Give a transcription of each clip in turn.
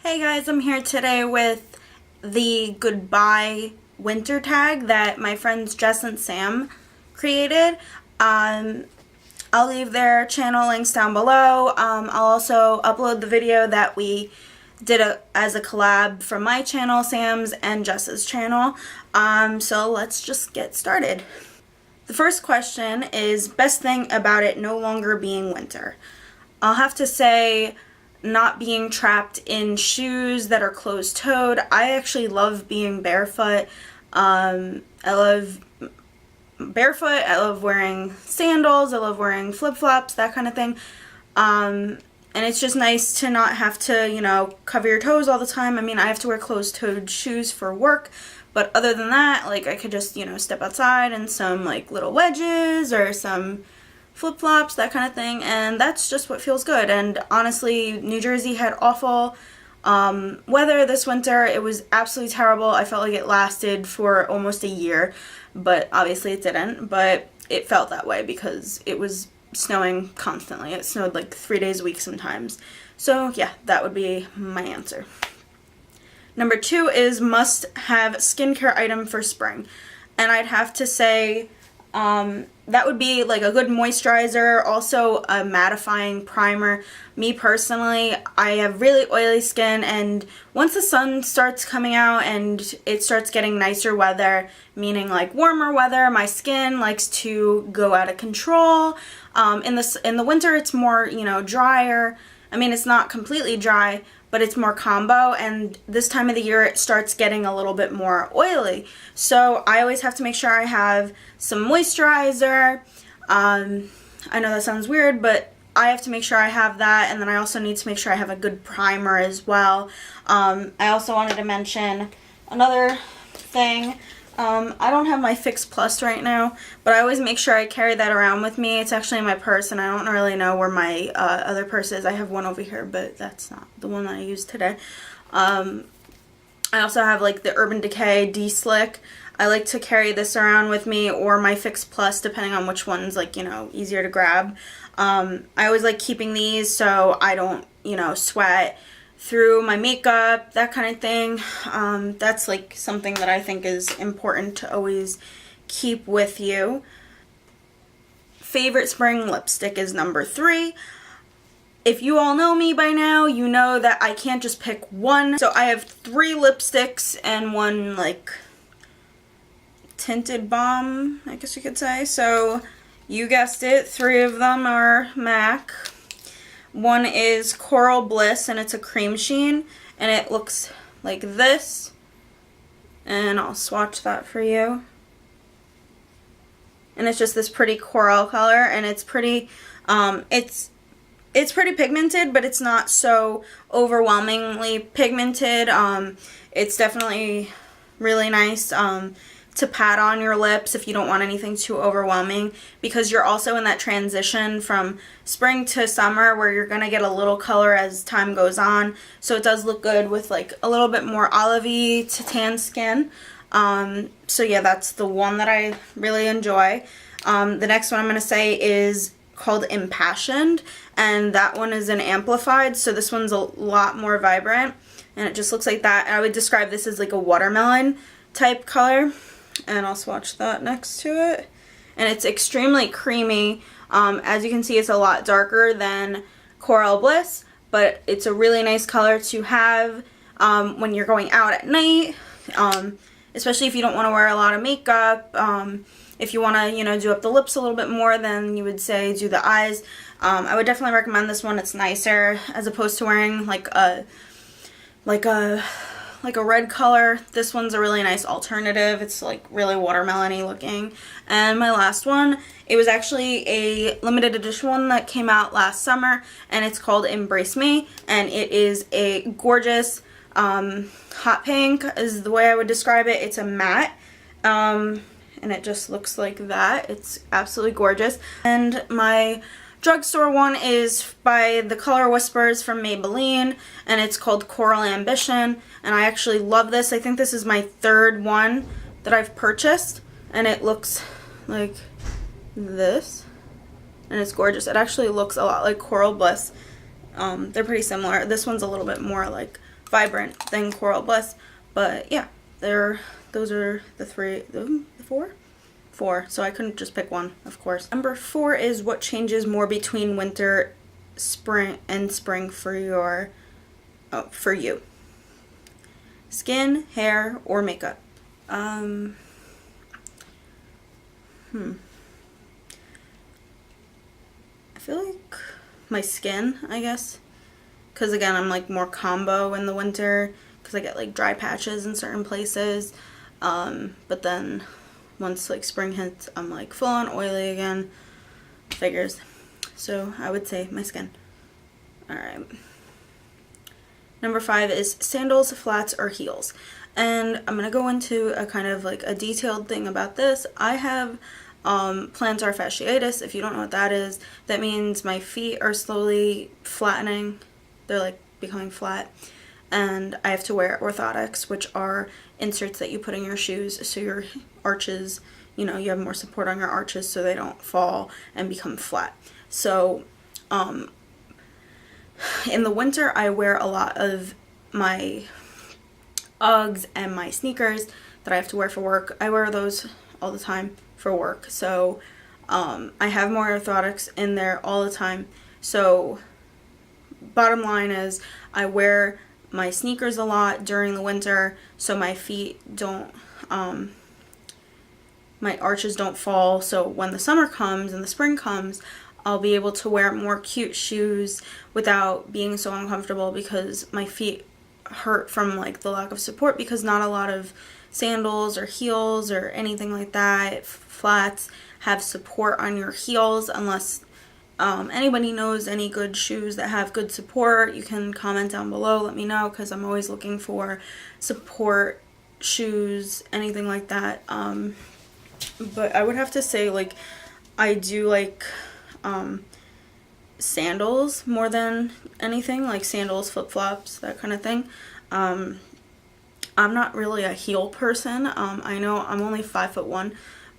Hey guys, I'm here today with the goodbye winter tag that my friends Jess and Sam created. I'll leave their channel links down below. I'll also upload the video that we did as a collab from my channel, Sam's, and Jess's channel. So let's just get started. The first question is best thing about it no longer being winter. I'll have to say not being trapped in shoes that are closed-toed. I actually love being barefoot. I love barefoot. I love wearing sandals. I love wearing flip-flops, that kind of thing. And it's just nice to not have to, you know, cover your toes all the time. I mean, I have to wear closed-toed shoes for work, but other than that, like, I could just, you know, step outside in some, like, little wedges or some flip-flops, that kind of thing, and that's just what feels good. And honestly, New Jersey had awful weather this winter. It was absolutely terrible. I felt like it lasted for almost a year, but obviously it didn't, but it felt that way because it was snowing constantly. It snowed like 3 days a week sometimes. So yeah, that would be my answer. Number 2 is must have skincare item for spring, and I'd have to say that would be like a good moisturizer, also a mattifying primer. Me personally, I have really oily skin, and once the sun starts coming out and it starts getting nicer weather, meaning like warmer weather, my skin likes to go out of control. In the winter it's more, you know, drier. I mean, it's not completely dry, but it's more combo, and this time of the year it starts getting a little bit more oily. So I always have to make sure I have some moisturizer. I know that sounds weird, but I have to make sure I have that, and then I also need to make sure I have a good primer as well. I also wanted to mention another thing. I don't have my Fix Plus right now, but I always make sure I carry that around with me. It's actually in my purse, and I don't really know where my other purse is. I have one over here, but that's not the one that I used today. I also have like the Urban Decay D-Slick. I like to carry this around with me, or my Fix Plus, depending on which one's, like, you know, easier to grab. I always like keeping these so I don't, you know, sweat through my makeup, that kind of thing. That's like something that I think is important to always keep with you. Favorite spring lipstick is number 3. If you all know me by now, you know that I can't just pick one. So I have 3 lipsticks and one like tinted balm, I guess you could say. So you guessed it, 3 of them are MAC. One is Coral Bliss, and it's a cream sheen, and it looks like this. And I'll swatch that for you. And it's just this pretty coral color, and it's pretty, it's pretty pigmented, but it's not so overwhelmingly pigmented. It's definitely really nice to pat on your lips if you don't want anything too overwhelming, because you're also in that transition from spring to summer where you're going to get a little color as time goes on. So it does look good with like a little bit more olivey to tan skin. So yeah, that's the one that I really enjoy. The next one I'm going to say is called Impassioned, and that one is an amplified, so this one's a lot more vibrant, and it just looks like that. I would describe this as like a watermelon type color. And I'll swatch that next to it. And it's extremely creamy. As you can see, it's a lot darker than Coral Bliss, but it's a really nice color to have when you're going out at night, especially if you don't want to wear a lot of makeup. If you want to, you know, do up the lips a little bit more, then you would say do the eyes. I would definitely recommend this one. It's nicer as opposed to wearing like a red color. This one's a really nice alternative. It's like really watermelon-y looking. And my last one, it was actually a limited edition one that came out last summer, and it's called Embrace Me, and it is a gorgeous hot pink is the way I would describe it. It's a matte, and it just looks like that. It's absolutely gorgeous. And my drugstore one is by the Color Whispers from Maybelline, and it's called Coral Ambition, and I actually love this. I think this is my 3rd one that I've purchased, and it looks like this, and it's gorgeous. It actually looks a lot like Coral Bliss. They're pretty similar. This one's a little bit more like vibrant than Coral Bliss. But yeah, those are the four, so I couldn't just pick one, of course. Number 4 is what changes more between winter, spring, and spring for you. Skin, hair, or makeup. I feel like my skin, I guess. Because again, I'm like more combo in the winter because I get like dry patches in certain places. But then once like spring hits, I'm like full on oily again. Figures. So I would say my skin. Alright. Number 5 is sandals, flats, or heels. And I'm going to go into a kind of like a detailed thing about this. I have plantar fasciitis. If you don't know what that is, that means my feet are slowly flattening. They're like becoming flat. And I have to wear orthotics, which are inserts that you put in your shoes so your arches, you know, you have more support on your arches so they don't fall and become flat. So in the winter, I wear a lot of my Uggs and my sneakers that I have to wear for work. I wear those all the time for work. So I have more orthotics in there all the time. So bottom line is I wear my sneakers a lot during the winter so my feet don't, my arches don't fall. So when the summer comes and the spring comes, I'll be able to wear more cute shoes without being so uncomfortable because my feet hurt from like the lack of support, because not a lot of sandals or heels or anything like that, flats, have support on your heels. Unless anybody knows any good shoes that have good support, you can comment down below, let me know, because I'm always looking for support shoes, anything like that. But I would have to say, like, I do like sandals more than anything, like sandals, flip-flops, that kind of thing. I'm not really a heel person. I know I'm only 5'1",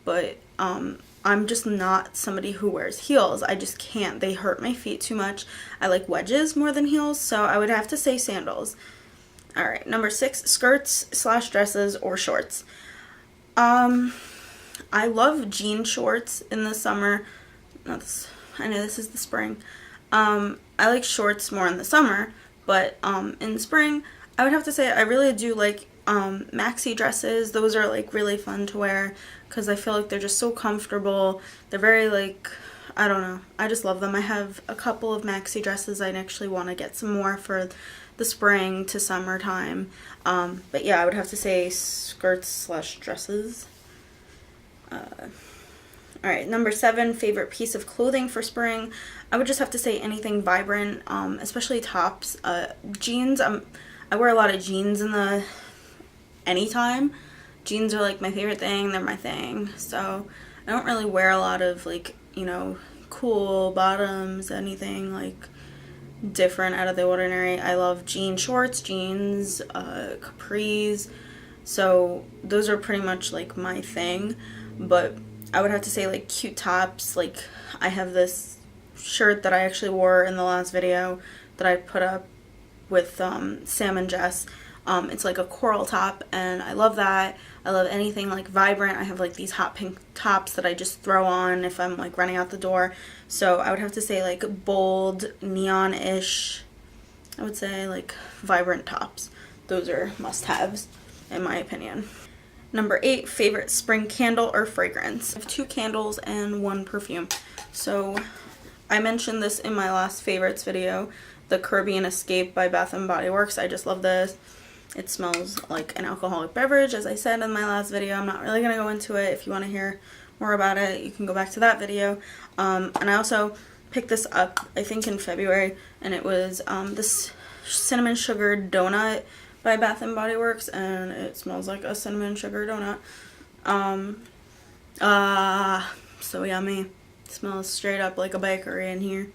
but I'm just not somebody who wears heels. I just can't. They hurt my feet too much. I like wedges more than heels, so I would have to say sandals. Alright, number 6, skirts / dresses or shorts. I love jean shorts in the summer. I know this is the spring. I like shorts more in the summer, but in spring, I would have to say I really do like maxi dresses. Those are like really fun to wear because I feel like they're just so comfortable. They're very like, I don't know, I just love them. I have a couple of maxi dresses. I actually want to get some more for the spring to summertime. But yeah, I would have to say skirts / dresses. Alright, number 7, favorite piece of clothing for spring. I would just have to say anything vibrant, especially tops. Jeans, I wear a lot of jeans in the anytime. Jeans are like my favorite thing, they're my thing. So I don't really wear a lot of like, you know, cool bottoms, anything like different out of the ordinary. I love jean shorts, jeans, capris. So those are pretty much like my thing. But I would have to say like cute tops. Like I have this shirt that I actually wore in the last video that I put up with Sam Jess. It's like a coral top and I love that. I love anything like vibrant. I have like these hot pink tops that I just throw on if I'm like running out the door. So I would have to say like bold, neon-ish, I would say like vibrant tops. Those are must-haves in my opinion. Number 8, favorite spring candle or fragrance. I have 2 candles and 1 perfume. So I mentioned this in my last favorites video, the Caribbean Escape by Bath & Body Works. I just love this. It smells like an alcoholic beverage, as I said in my last video. I'm not really going to go into it. If you want to hear more about it, you can go back to that video. And I also picked this up, I think in February, and it was this cinnamon sugar donut by Bath & Body Works, and it smells like a cinnamon sugar donut. So yummy. It smells straight up like a bakery in here.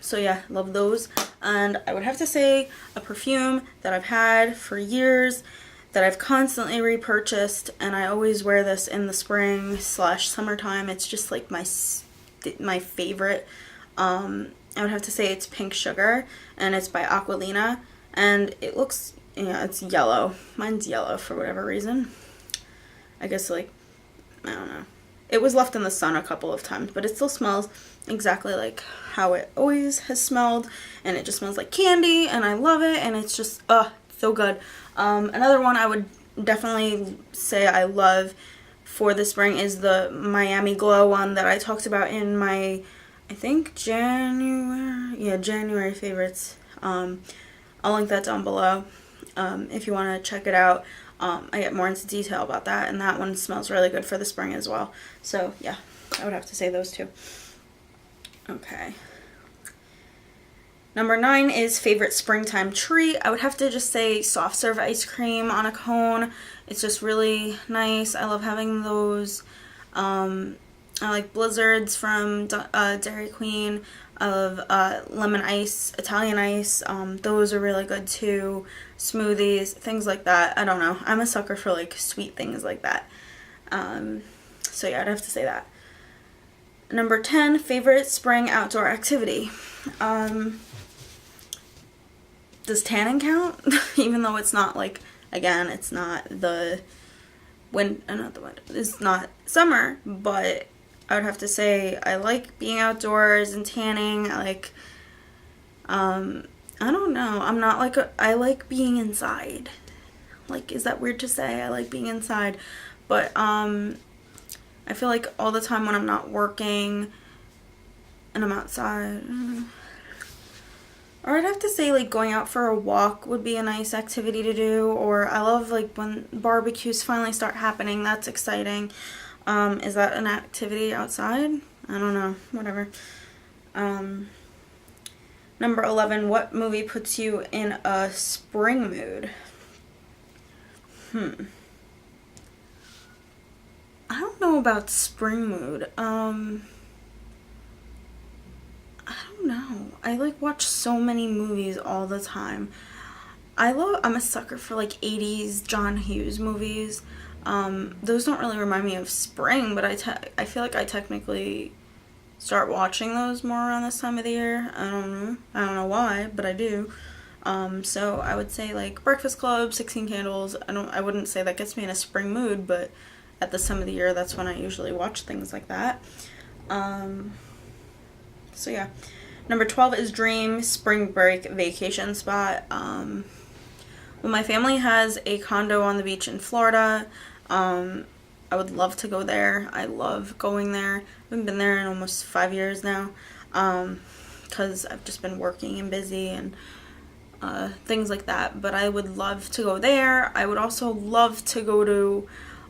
So yeah, love those. And I would have to say a perfume that I've had for years, that I've constantly repurchased, and I always wear this in the spring / summertime. It's just like my favorite. I would have to say it's Pink Sugar, and it's by Aquilina. and it looks, yeah, it's yellow. Mine's yellow for whatever reason. I guess, like, I don't know. It was left in the sun a couple of times, but it still smells exactly like how it always has smelled, and it just smells like candy, and I love it, and it's just, so good. Another one I would definitely say I love for the spring is the Miami Glow one that I talked about in my, I think, January favorites. I'll link that down below if you want to check it out. I get more into detail about that, and that one smells really good for the spring as well. So yeah, I would have to say those two. Okay. Number 9 is favorite springtime treat. I would have to just say soft serve ice cream on a cone. It's just really nice. I love having those. I like blizzards from Dairy Queen. I love lemon ice, Italian ice. Those are really good too. Smoothies, things like that. I don't know. I'm a sucker for like sweet things like that. So yeah, I'd have to say that. Number 10, favorite spring outdoor activity. Does tanning count? Even though it's not like, again, it's not the it's not summer, but I would have to say I like being outdoors and tanning. I like, I don't know. I'm not like I like being inside. Like, is that weird to say? I like being inside, but I feel like all the time when I'm not working and I'm outside, or I'd have to say like going out for a walk would be a nice activity to do. Or I love like when barbecues finally start happening. That's exciting. Is that an activity outside? I don't know. Whatever. Number 11, what movie puts you in a spring mood? I don't know about spring mood. I don't know. I like watch so many movies all the time. I'm a sucker for like 80s John Hughes movies. Those don't really remind me of spring, but I feel like I technically start watching those more around this time of the year. I don't know why, but I do. So I would say like Breakfast Club, 16 Candles. I wouldn't say that gets me in a spring mood, but at this time of the year, that's when I usually watch things like that. So yeah. Number 12 is dream spring break vacation spot. Well, my family has a condo on the beach in Florida. I would love to go there. I love going there. I haven't been there in almost 5 years now, because I've just been working and busy and things like that. But I would love to go there. I would also love to go to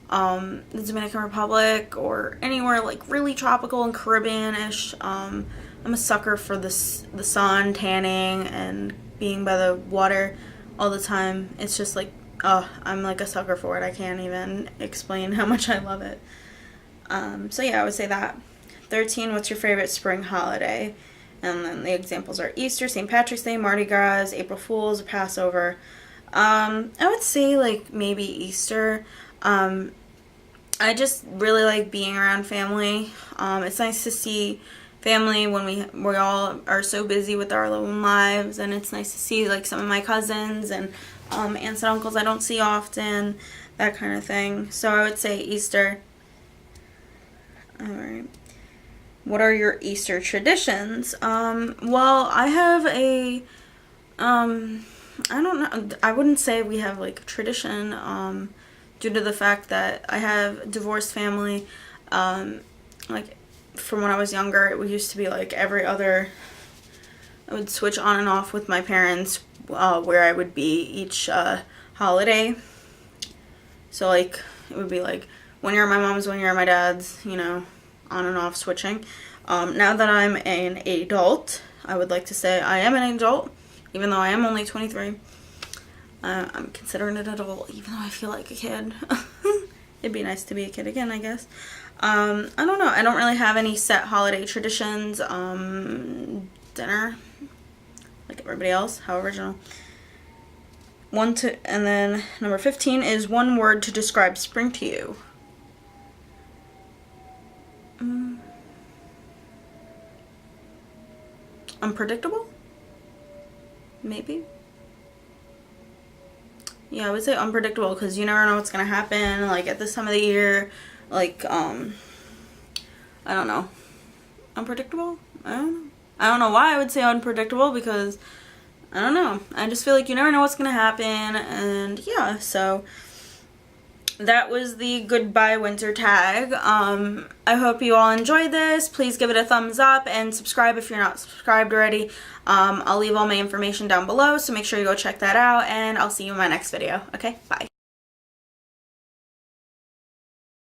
the Dominican Republic or anywhere like really tropical and Caribbean-ish. I'm a sucker for the sun, tanning, and being by the water all the time. It's just like, I'm like a sucker for it. I can't even explain how much I love it. So yeah, I would say that. 13, what's your favorite spring holiday? And then the examples are Easter, St. Patrick's Day, Mardi Gras, April Fool's, Passover. I would say like maybe Easter. I just really like being around family. It's nice to see family when we all are so busy with our own lives, and it's nice to see like some of my cousins and aunts and uncles I don't see often, that kind of thing. So I would say Easter. Alright. What are your Easter traditions? Well, I have a, I don't know, I wouldn't say we have like a tradition, due to the fact that I have a divorced family. Like, from when I was younger, it used to be like every other, I would switch on and off with my parents, where I would be each holiday. So like, it would be like one year at my mom's, one year at my dad's, you know, on and off switching. Now that I'm an adult, I would like to say I am an adult, even though I am only 23. I'm considering it an adult, even though I feel like a kid. It'd be nice to be a kid again, I guess. I don't know. I don't really have any set holiday traditions. Dinner, like everybody else. How original. And then number 15 is one word to describe spring to you. Unpredictable? Maybe. yeah, I would say unpredictable because you never know what's gonna happen. Like at this time of the year, like I don't know, unpredictable. I don't know why I would say unpredictable because I don't know. I just feel like you never know what's gonna happen, and yeah. So that was the goodbye winter tag. I hope you all enjoyed this. Please give it a thumbs up and subscribe if you're not subscribed already. I'll leave all my information down below, so make sure you go check that out, and I'll see you in my next video. Okay, bye.